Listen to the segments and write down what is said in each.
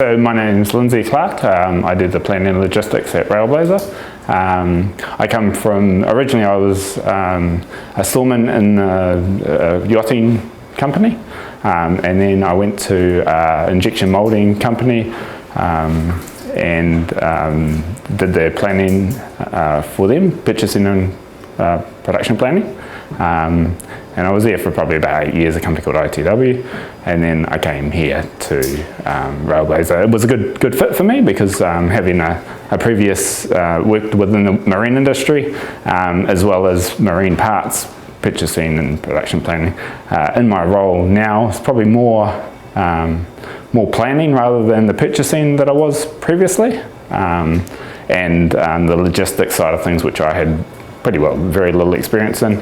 So my name is Lindsay. I do the planning and logistics at Railblazer. I come from, originally I was a storeman in a yachting company, and then I went to an injection moulding company and did their planning for them, purchasing and production planning. And I was there for probably about 8 years, a company called ITW, and then I came here to Railblazer. It was a good fit for me because having a previous worked within the marine industry, as well as marine parts purchasing and production planning. In my role now, it's probably more planning rather than the purchasing that I was previously, and the logistics side of things, which I had very little experience in.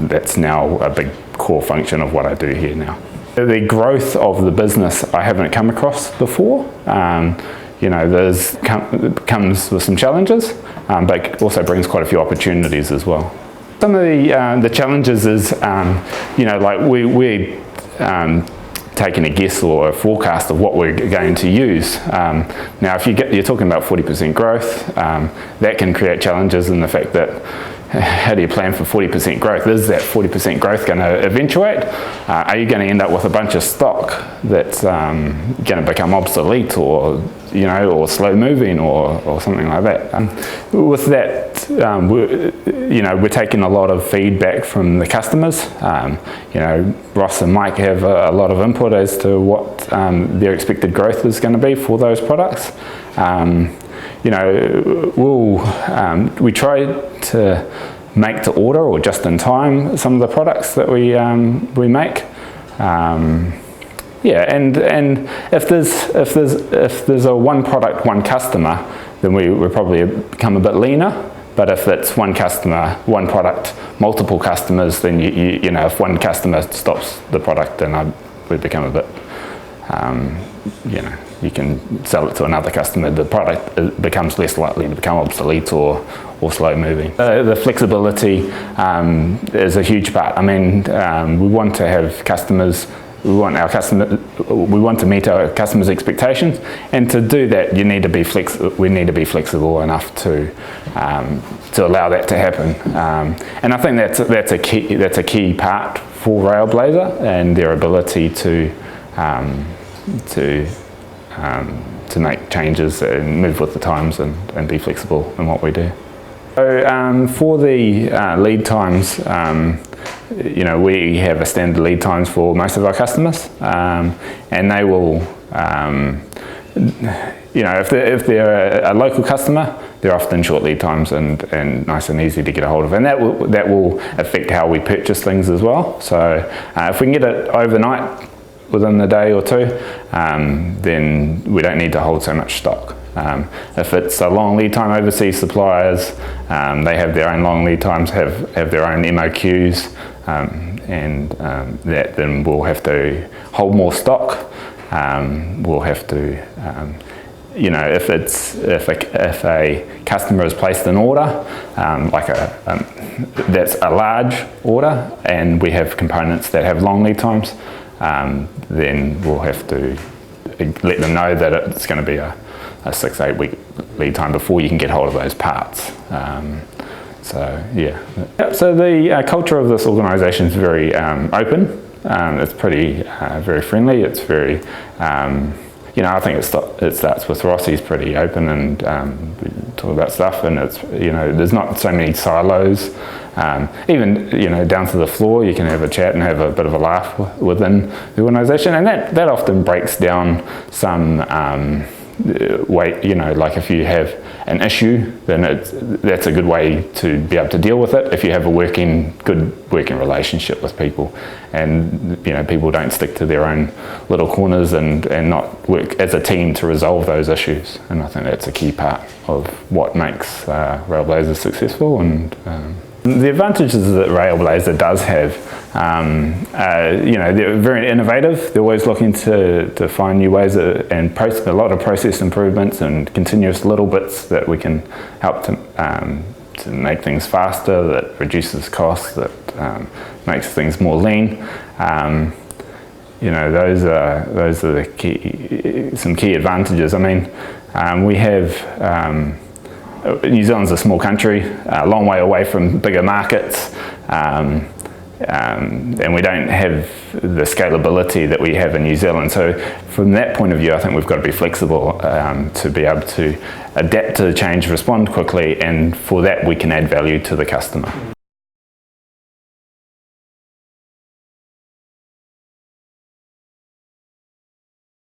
That's now a big core function of what I do here now. The growth of the business I haven't come across before. There's comes with some challenges, but also brings quite a few opportunities as well. Some of the challenges is, we're taking a guess or a forecast of what we're going to use. Now, if you're talking about 40% growth, that can create challenges in the fact that how do you plan for 40% growth? Is that 40% growth going to eventuate? Are you going to end up with a bunch of stock that's going to become obsolete or slow moving or something like that? With that, we're taking a lot of feedback from the customers. Ross and Mike have a lot of input as to what their expected growth is going to be for those products. We try to make to order or just in time some of the products that we make. And if there's a one product, one customer, then we probably become a bit leaner. But if it's one customer, one product, multiple customers, then if one customer stops the product, then we become a bit. You can sell it to another customer, the product becomes less likely to become obsolete or slow moving. The flexibility is a huge part. We want to have customers, we want to meet our customers' expectations, and to do that we need to be flexible enough to allow that to happen. And I think that's a key part for Railblazer and their ability to make changes and move with the times and be flexible in what we do. So for the lead times, we have a standard lead times for most of our customers, and they will, if they're a local customer, they're often short lead times and nice and easy to get a hold of, and that will affect how we purchase things as well. So if we can get it overnight, within the day or two, then we don't need to hold so much stock. If it's a long lead time, overseas suppliers, they have their own long lead times, have their own MOQs, and that then we'll have to hold more stock. We'll have to, if a customer has placed an order, that's a large order, and we have components that have long lead times, then we'll have to let them know that it's going to be a 6-8 week lead time before you can get hold of those parts. So the culture of this organisation is very open. It's pretty very friendly. It's very I think it starts with Ross. He's pretty open and we talk about stuff, and it's there's not so many silos. Even down to the floor, you can have a chat and have a bit of a laugh within the organisation, and that often breaks down some weight. Like if you have an issue, then that's a good way to be able to deal with it. If you have a good working relationship with people, and people don't stick to their own little corners and not work as a team to resolve those issues. And I think that's a key part of what makes Railblazer successful. And the advantages that Railblazer does have, they're very innovative. They're always looking to find new ways and a lot of process improvements and continuous little bits that we can help to make things faster, that reduces costs, that makes things more lean. those are the some key advantages. I mean, we have New Zealand's a small country, a long way away from bigger markets, and we don't have the scalability that we have in New Zealand. So from that point of view, I think we've got to be flexible to be able to adapt to the change, respond quickly, and for that we can add value to the customer.